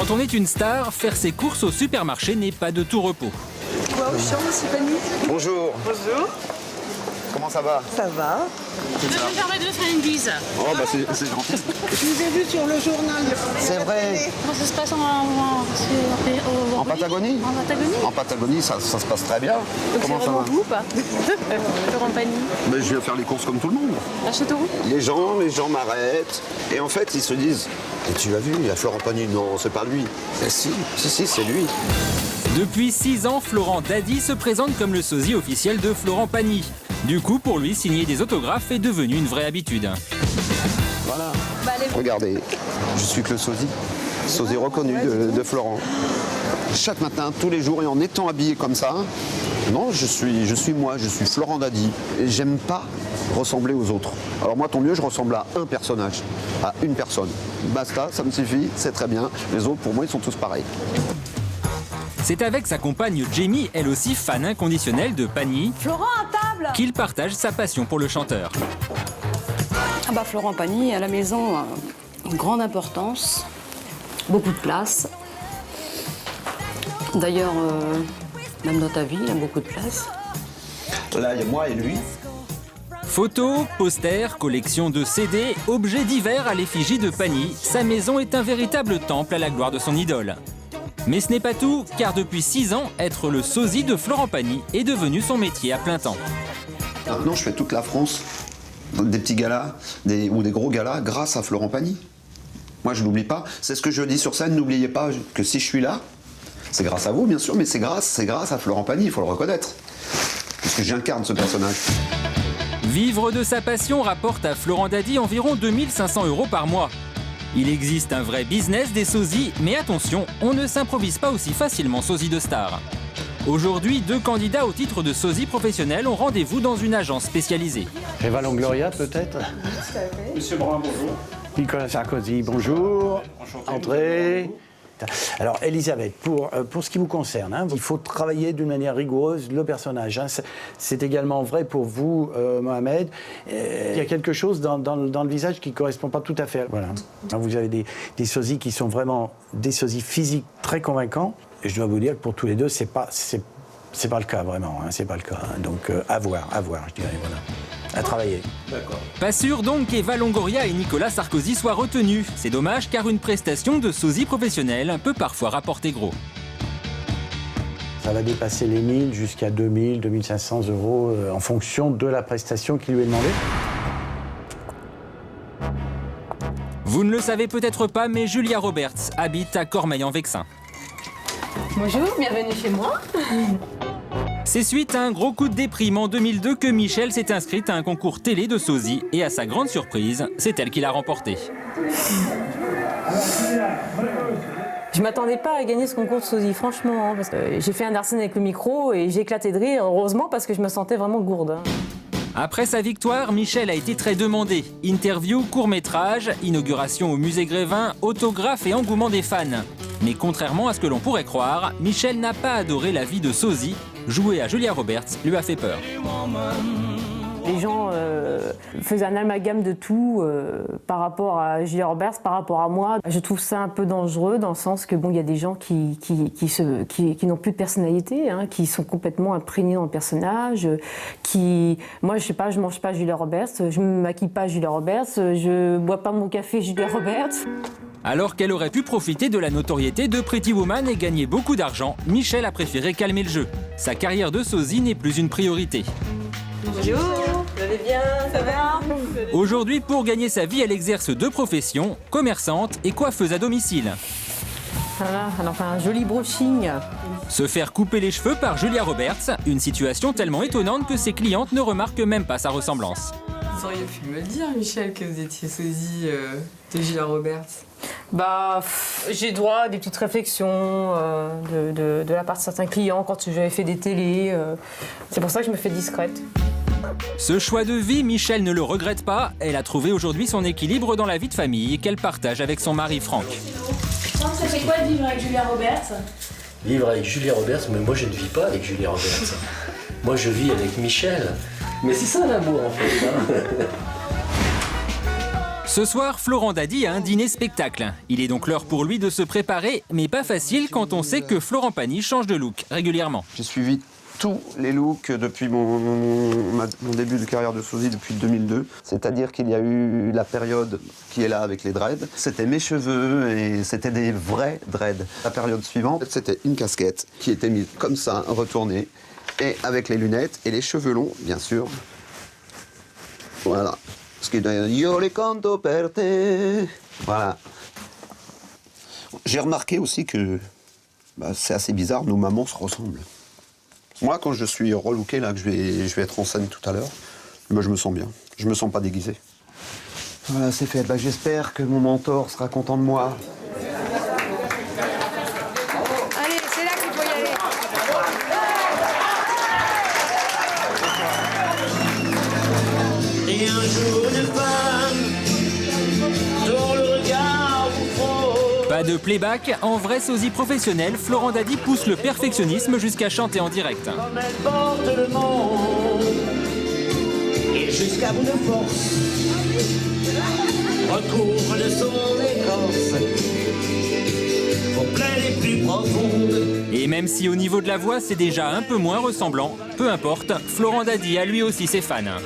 Quand on est une star, faire ses courses au supermarché n'est pas de tout repos. Wow, c'est Fanny. Bonjour. Bonjour. Comment ça va? Ça va. Je vais faire les deux friandises. Oh bah c'est gentil. Je vous ai vu sur le journal. C'est vrai. Comment ça se passe en Patagonie? En Patagonie. En Patagonie, ça se passe très bien. Donc Comment c'est ça vraiment va? vous ou pas Florent Pagny. Mais je viens faire les courses comme tout le monde. À Châteauroux. Les gens m'arrêtent. Et en fait, ils se disent, et tu l'as vu, il y a Florent Pagny. Non, c'est pas lui. Eh si, c'est lui. Depuis 6 ans, Florent Daddy se présente comme le sosie officiel de Florent Pagny. Du coup, pour lui, signer des autographes est devenu une vraie habitude. Voilà. Regardez, je suis que le sosie reconnu de Florent. Chaque matin, tous les jours, et en étant habillé comme ça, non, je suis moi, je suis Florent Daddy. Et j'aime pas ressembler aux autres. Alors moi, tant mieux, je ressemble à un personnage, à une personne. Basta, ça me suffit, c'est très bien. Les autres, pour moi, ils sont tous pareils. C'est avec sa compagne Jamie, elle aussi fan inconditionnelle de Pagny, Florent, à table! qu'il partage sa passion pour le chanteur. Ah bah Florent Pagny, à la maison, une grande importance, beaucoup de place. D'ailleurs, même dans ta vie, il y a beaucoup de place. Là, il y a moi et lui. Photos, posters, collections de CD, objets divers à l'effigie de Pagny, sa maison est un véritable temple à la gloire de son idole. Mais ce n'est pas tout, car depuis 6 ans, être le sosie de Florent Pagny est devenu son métier à plein temps. Maintenant, je fais toute la France, des petits galas ou des gros galas, grâce à Florent Pagny. Moi, je n'oublie pas. C'est ce que je dis sur scène, n'oubliez pas que si je suis là, c'est grâce à vous, bien sûr, mais c'est grâce à Florent Pagny, il faut le reconnaître. Parce que j'incarne ce personnage. Vivre de sa passion rapporte à Florent Daddy environ 2500 € par mois. Il existe un vrai business des sosies, mais attention, on ne s'improvise pas aussi facilement sosie de star. Aujourd'hui, 2 candidats au titre de sosie professionnel ont rendez-vous dans une agence spécialisée. Eva Longoria, peut-être? Monsieur Brun, bonjour. Nicolas Sarkozy, bonjour. Entrez. Alors, Elisabeth, pour ce qui vous concerne, hein, il faut travailler d'une manière rigoureuse le personnage. Hein. C'est également vrai pour vous, Mohamed. Il y a quelque chose dans le visage qui ne correspond pas tout à fait. Voilà. Vous avez des sosies qui sont vraiment des sosies physiques très convaincants. Et je dois vous dire que pour tous les deux, c'est pas le cas, vraiment. Hein, c'est pas le cas. Hein. Donc, à voir, je dirais. Voilà. À travailler. D'accord. Pas sûr donc qu'Eva Longoria et Nicolas Sarkozy soient retenus. C'est dommage car une prestation de sosie professionnelle peut parfois rapporter gros. Ça va dépasser les 1000 jusqu'à 2000, 2500 € en fonction de la prestation qui lui est demandée. Vous ne le savez peut-être pas, mais Julia Roberts habite à Cormeilles-en-Vexin. Bonjour, bienvenue chez moi. C'est suite à un gros coup de déprime en 2002 que Michel s'est inscrite à un concours télé de sosie et à sa grande surprise, c'est elle qui l'a remporté. Je m'attendais pas à gagner ce concours de sosie, franchement, hein, parce que j'ai fait un Arsène avec le micro et j'ai éclaté de rire, heureusement, parce que je me sentais vraiment gourde. Hein. Après sa victoire, Michel a été très demandé. Interview, court-métrage, inauguration au musée Grévin, autographe et engouement des fans. Mais contrairement à ce que l'on pourrait croire, Michel n'a pas adoré la vie de sosie. Jouer à Julia Roberts lui a fait peur. Les gens faisaient un amalgame de tout par rapport à Julia Roberts, par rapport à moi. Je trouve ça un peu dangereux dans le sens que bon, il y a des gens qui n'ont plus de personnalité, hein, qui sont complètement imprégnés dans le personnage. Moi, je sais pas, je mange pas Julia Roberts, je me maquille pas Julia Roberts, je bois pas mon café Julia Roberts. Alors qu'elle aurait pu profiter de la notoriété de Pretty Woman et gagner beaucoup d'argent, Michel a préféré calmer le jeu. Sa carrière de sosie n'est plus une priorité. Bonjour, vous allez bien, ça va? Aujourd'hui, pour gagner sa vie, elle exerce 2 professions, commerçante et coiffeuse à domicile. Voilà, elle en fait un joli brushing. Se faire couper les cheveux par Julia Roberts, une situation tellement étonnante que ses clientes ne remarquent même pas sa ressemblance. Vous auriez pu me le dire, Michel, que vous étiez sosie de Julia Roberts. Bah, j'ai droit à des petites réflexions de la part de certains clients quand j'avais fait des télés. C'est pour ça que je me fais discrète. Ce choix de vie, Michel ne le regrette pas. Elle a trouvé aujourd'hui son équilibre dans la vie de famille qu'elle partage avec son mari Franck. Ça fait quoi de vivre avec Julia Roberts? Vivre avec Julia Roberts, mais moi je ne vis pas avec Julia Roberts. Moi je vis avec Michel. Mais c'est ça l'amour en fait. Hein. Ce soir, Florent Dady a un dîner spectacle. Il est donc l'heure pour lui de se préparer, mais pas facile quand on sait que Florent Pagny change de look régulièrement. J'ai suivi tous les looks depuis mon début de carrière de sosie depuis 2002. C'est-à-dire qu'il y a eu la période qui est là avec les dreads. C'était mes cheveux et c'était des vrais dreads. La période suivante, c'était une casquette qui était mise comme ça, retournée, et avec les lunettes et les cheveux longs, bien sûr. Voilà. Ce qui est Yo le canto per te. Voilà. J'ai remarqué aussi que c'est assez bizarre, nos mamans se ressemblent. Moi, quand je suis relooké, là, que je vais être en scène tout à l'heure, je me sens bien. Je me sens pas déguisé. Voilà, c'est fait. J'espère que mon mentor sera content de moi. Allez, c'est là qu'il faut y aller. Et un jour une femme dont le regard vous frôle. Pas de playback, en vrai sosie professionnel, Florent Dady pousse le perfectionnisme jusqu'à chanter en direct. Comme elle porte le monde et jusqu'à bout de force recouvre de son écorce aux plaies les plus profondes. Et même si au niveau de la voix c'est déjà un peu moins ressemblant, peu importe, Florent Dady a lui aussi ses fans.